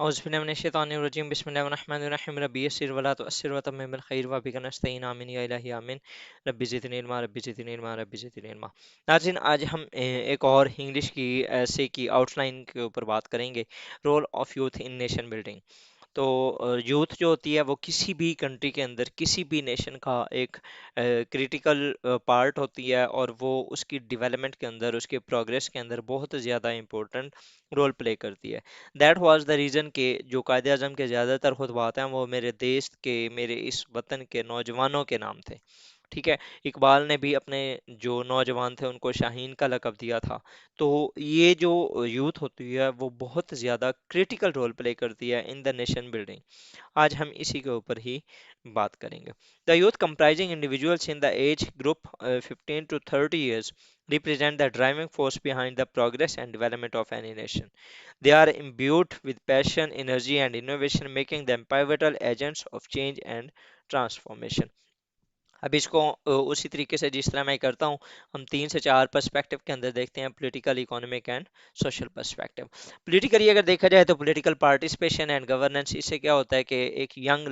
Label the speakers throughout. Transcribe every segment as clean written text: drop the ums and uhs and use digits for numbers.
Speaker 1: औज़ुबिल्लाहि बिस्मिल्लाहिर्रहमानिर्रहीम रब्बी यस्सिर वला तुअस्सिर वतम्मिम बिल खैर व बिका नस्तईन आमीन या इलाही आमीन रब्बी ज़िदनी इल्मा रब्बी ज़िदनी इल्मा रब्बी ज़िदनी इल्मा। नाज़रीन, आज हम एक और इंग्लिश की ऐसे की आउटलाइन के ऊपर बात करेंगे, role of youth in nation building. तो यूथ जो होती है वो किसी भी कंट्री के अंदर, किसी भी नेशन का एक क्रिटिकल पार्ट होती है, और वो उसकी डेवलपमेंट के अंदर, उसके प्रोग्रेस के अंदर बहुत ज़्यादा इंपॉर्टेंट रोल प्ले करती है। दैट वाज द रीज़न के जो कायद अज़म के ज़्यादातर खुतबात हैं वो मेरे देश के, मेरे इस वतन के नौजवानों के नाम थे। ठीक है। इकबाल ने भी अपने जो नौजवान थे उनको शाहीन का लक़ब दिया था। तो ये जो यूथ होती है वो बहुत ज़्यादा क्रिटिकल रोल प्ले करती है इन द नेशन बिल्डिंग। आज हम इसी के ऊपर ही बात करेंगे। The youth comprising individuals in the age group 15 to 30 years represent the driving force behind the progress and development of any nation. They are imbued with passion, energy, and innovation, making them pivotal agents of change and transformation. अब इसको उसी तरीके से जिस तरह मैं करता हूँ, हम 3 से 4 पर्सपेक्टिव के अंदर देखते हैं, political, economic and social perspective. Politically अगर देखा जाए तो पॉलिटिकल पार्टिसिपेशन एंड गवर्नेंस, इससे क्या होता है कि एक यंग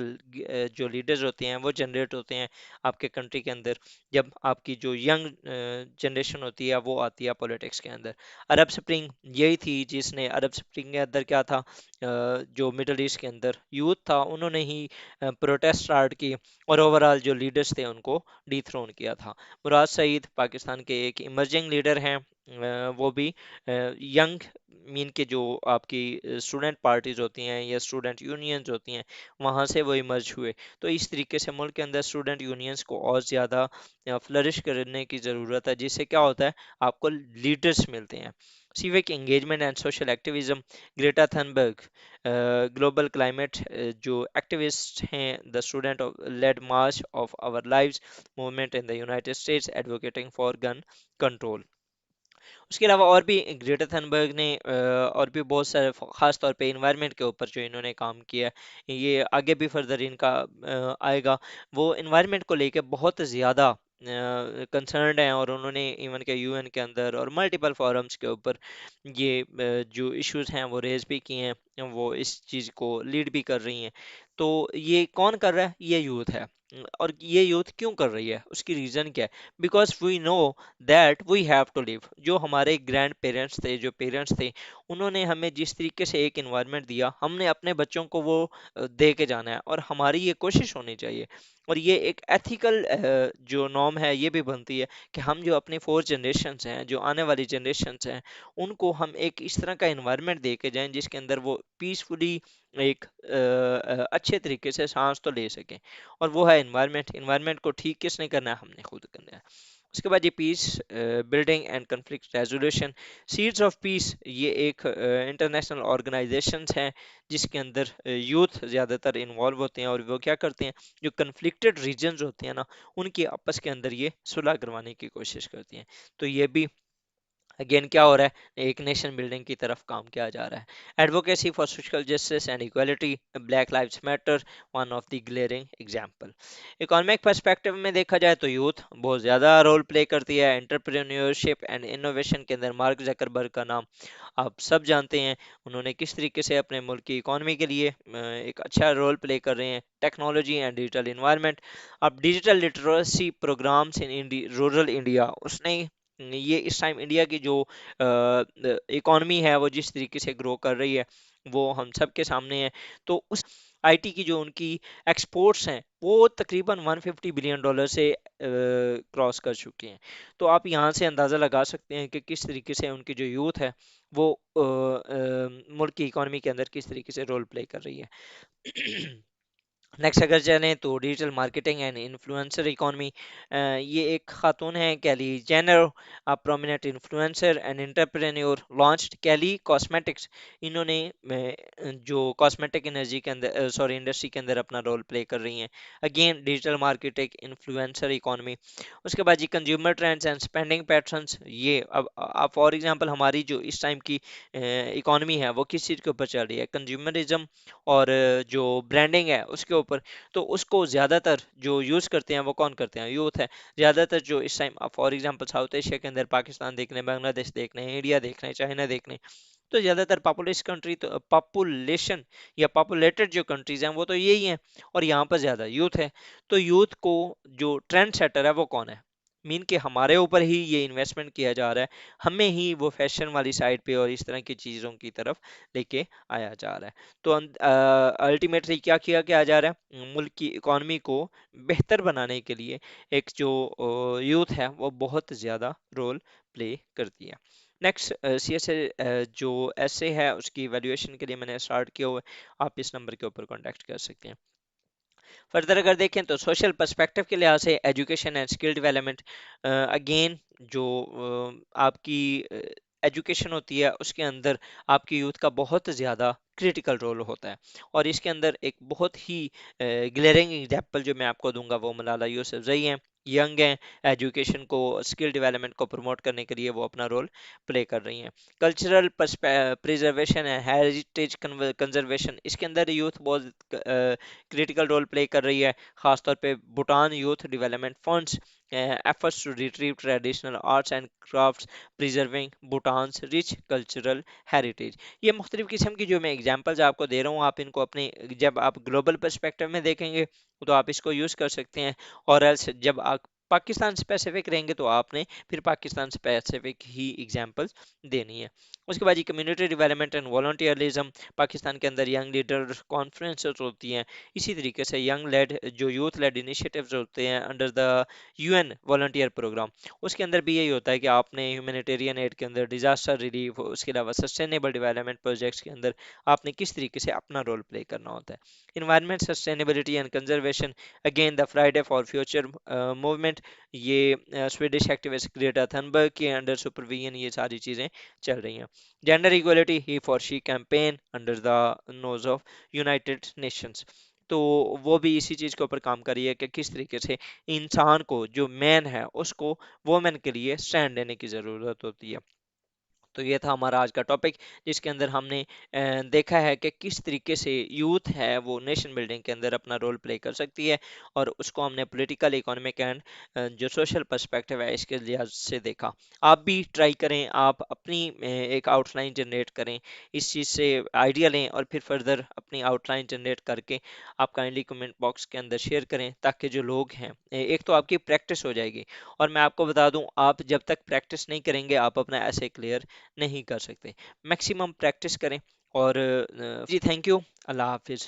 Speaker 1: जो लीडर्स होते हैं वो जनरेट होते हैं आपके कंट्री के अंदर। जब आपकी जो यंग जनरेशन होती है वो आती है पॉलिटिक्स के अंदर। अरब स्प्रिंग यही थी, जिसने अरब स्प्रिंग के अंदर क्या था, जो मिडल ईस्ट के अंदर यूथ था उन्होंने ही प्रोटेस्ट स्टार्ट की, और ओवरऑल जो लीडर्स थे उनको डिथ्रोन किया था। मुराद सईद पाकिस्तान के एक इमर्जिंग लीडर हैं, वो भी यंग मीन के जो आपकी स्टूडेंट पार्टीज होती हैं या स्टूडेंट यूनियंस होती हैं, वहाँ से वो इमर्ज हुए। तो इस तरीके से मुल्क के अंदर स्टूडेंट यूनियंस को और ज़्यादा फ्लरिश करने की ज़रूरत है, जिससे क्या होता है, आपको लीडर्स मिलते हैं। Civic engagement and social activism, Greta Thunberg global climate जो एक्टिविस्ट हैं, the student led March of Our Lives movement in the United States advocating for gun control. उसके अलावा और भी ग्रेटर थनबर्ग ने और भी बहुत सारे ख़ास तौर पे इन्वायरमेंट के ऊपर जो इन्होंने काम किया है, ये आगे भी फर्दर इनका आएगा। वो इन्वायरमेंट को लेके बहुत ज़्यादा कंसर्न्ड हैं, और उन्होंने इवन के यूएन के अंदर और मल्टीपल फोरम्स के ऊपर ये जो इश्यूज हैं वो रेज भी किए हैं, वो इस चीज़ को लीड भी कर रही हैं। तो ये कौन कर रहा है? ये यूथ है। और ये यूथ क्यों कर रही है, उसकी रीज़न क्या है? Because we know that we have to live. जो हमारे ग्रैंड पेरेंट्स थे, जो पेरेंट्स थे, उन्होंने हमें जिस तरीके से एक इन्वायरमेंट दिया, हमने अपने बच्चों को वो दे के जाना है, और हमारी ये कोशिश होनी चाहिए। और ये एक एथिकल जो नॉर्म है ये भी बनती है कि हम जो अपनी फोर्थ जनरेशन्स हैं, जो आने वाली जनरेशन्स हैं, उनको हम एक इस तरह का इन्वायरमेंट दे के जाएं जिसके अंदर वो पीसफुली एक अच्छे तरीके से सांस तो ले सकें। और वो है इन्वायरमेंट। इन्वायरमेंट को ठीक किसने करना है? हमने खुद करना है। उसके बाद ये peace building and conflict resolution, seeds of peace, ये एक इंटरनेशनल ऑर्गेनाइजेशंस हैं जिसके अंदर यूथ ज़्यादातर इन्वॉल्व होते हैं, और वो क्या करते हैं, जो कन्फ्लिक्टेड रीजन्स होते हैं ना, उनकी आपस के अंदर ये सुलह करवाने की कोशिश करती हैं। तो ये भी अगेन क्या हो रहा है, एक नेशन बिल्डिंग की तरफ काम किया जा रहा है। Advocacy for social justice and equality, black lives matter, one of the glaring example. Economic perspective में देखा जाए तो यूथ बहुत ज़्यादा रोल प्ले करती है। एंटरप्रेन्योरशिप एंड इनोवेशन के अंदर मार्क जकरबर्ग का नाम आप सब जानते हैं। उन्होंने किस तरीके से अपने मुल्क की इकोनॉमी के लिए एक अच्छा रोल प्ले कर रहे हैं। टेक्नोलॉजी एंड डिजिटल इन्वायरमेंट, अब digital literacy programs in rural India, उसने ये इस टाइम इंडिया की जो इकोनॉमी है वो जिस तरीके से ग्रो कर रही है वो हम सब के सामने है। तो उस आईटी की जो उनकी एक्सपोर्ट्स हैं वो तकरीबन 150 बिलियन डॉलर से क्रॉस कर चुके हैं। तो आप यहाँ से अंदाज़ा लगा सकते हैं कि किस तरीके से उनकी जो यूथ है वो मुल्क की इकोनॉमी के अंदर किस तरीके से रोल प्ले कर रही है। नेक्स्ट अगर चलें तो digital marketing and influencer economy, ये एक खातून है Kylie Jenner, a prominent influencer and entrepreneur, launched Kylie cosmetics. इन्होंने जो कॉस्मेटिक एनर्जी के अंदर, सॉरी, इंडस्ट्री के अंदर अपना रोल प्ले कर रही हैं। Again digital marketing, influencer economy. उसके बाद जी consumer trends and spending patterns, ये अब फॉर एग्जांपल हमारी जो इस टाइम की इकोनॉमी है वो किस चीज़ के ऊपर चल रही है? कंज्यूमरिज्म और जो ब्रांडिंग है उसके ऊपर। तो उसको ज़्यादातर जो यूज़ करते हैं वो कौन करते हैं? यूथ है। ज़्यादातर जो इस टाइम आप फॉर एग्जांपल साउथ एशिया के अंदर पाकिस्तान देख लें, बांग्लादेश देख लें, इंडिया देख लें, चाइना देख लें, तो ज़्यादातर पॉपुलेशन या पॉपुलेटेड जो कंट्रीज हैं वो तो यही हैं, और यहाँ पर ज़्यादा यूथ है। तो यूथ को जो ट्रेंड सेटर है वो कौन है? मीन कि हमारे ऊपर ही ये इन्वेस्टमेंट किया जा रहा है, हमें ही वो फैशन वाली साइड पे और इस तरह की चीज़ों की तरफ लेके आया जा रहा है। तो अल्टीमेटली क्या किया क्या जा रहा है, मुल्क की इकॉनमी को बेहतर बनाने के लिए एक जो यूथ है वो बहुत ज़्यादा रोल प्ले करती है। नेक्स्ट सी एस ए जो ऐसे है उसकी वैल्यूएशन के लिए मैंने स्टार्ट किया हुआ है, आप इस नंबर के ऊपर कांटेक्ट कर सकते हैं। फर्दर अगर देखें तो सोशल पर्सपेक्टिव के लिहाज से education and skill development, again जो आपकी एजुकेशन होती है उसके अंदर आपकी यूथ का बहुत ज़्यादा क्रिटिकल रोल होता है। और इसके अंदर एक बहुत ही ग्लेरिंग एग्जाम्पल जो मैं आपको दूंगा वो मलाला यूसुफजई हैं, यंग हैं, एजुकेशन को स्किल डेवलपमेंट को प्रमोट करने के लिए वो अपना रोल प्ले कर रही हैं। Cultural preservation and heritage conservation, इसके अंदर यूथ बहुत क्रिटिकल रोल प्ले कर रही है, खासतौर पे Bhutan youth development funds efforts to retrieve traditional arts and crafts, preserving Bhutan's rich cultural heritage। ये मुख्तलिफ किस्म की जो मैं एग्जांपल्स आपको दे रहा हूँ, आप इनको अपने जब आप ग्लोबल पर्सपेक्टिव में देखेंगे तो आप इसको यूज़ कर सकते हैं, और एल्स जब आप पाकिस्तान स्पेसिफिक रहेंगे तो आपने फिर पाकिस्तान स्पेसिफिक ही एग्जांपल्स देनी है। उसके बाद ये community development and volunteerism, Pakistan के अंदर यंग लीडर कॉन्फ्रेंसेस होती हैं, इसी तरीके से यंग लेड जो यूथ लेड इनिशिएटिव्स होते हैं under the UN volunteer program, उसके अंदर भी यही होता है कि आपने ह्यूमैनिटेरियन एड के अंदर, डिजास्टर रिलीफ, उसके अलावा सस्टेनेबल डेवलपमेंट प्रोजेक्ट्स के अंदर आपने किस तरीके से अपना रोल प्ले करना होता है। Environment sustainability and conservation, again the Friday for future movement, ये स्वीडिश एक्टिविस्ट ग्रेटा थनबर्ग के अंडर सुपरविजन ये सारी चीज़ें चल रही हैं। Gender equality, he for she campaign under the nose of United Nations, तो वो भी इसी चीज़ के ऊपर काम कर रही है कि किस तरीके से इंसान को, जो मैन है, उसको वोमेन के लिए स्टैंड लेने की ज़रूरत होती है। तो ये था हमारा आज का टॉपिक, जिसके अंदर हमने देखा है कि किस तरीके से यूथ है वो नेशन बिल्डिंग के अंदर अपना रोल प्ले कर सकती है, और उसको हमने पॉलिटिकल, इकोनॉमिक एंड जो सोशल पर्सपेक्टिव है इसके लिहाज से देखा। आप भी ट्राई करें, आप अपनी एक आउटलाइन जनरेट करें, इस चीज़ से आइडिया लें, और फिर फर्दर अपनी आउटलाइन जनरेट करके आप काइंडली कमेंट बॉक्स के अंदर शेयर करें, ताकि जो लोग हैं, एक तो आपकी प्रैक्टिस हो जाएगी, और मैं आपको बता दूं, आप जब तक प्रैक्टिस नहीं करेंगे आप अपना ऐसे क्लियर नहीं कर सकते। मैक्सिमम प्रैक्टिस करें। और जी थैंक यू, अल्लाह हाफिज़।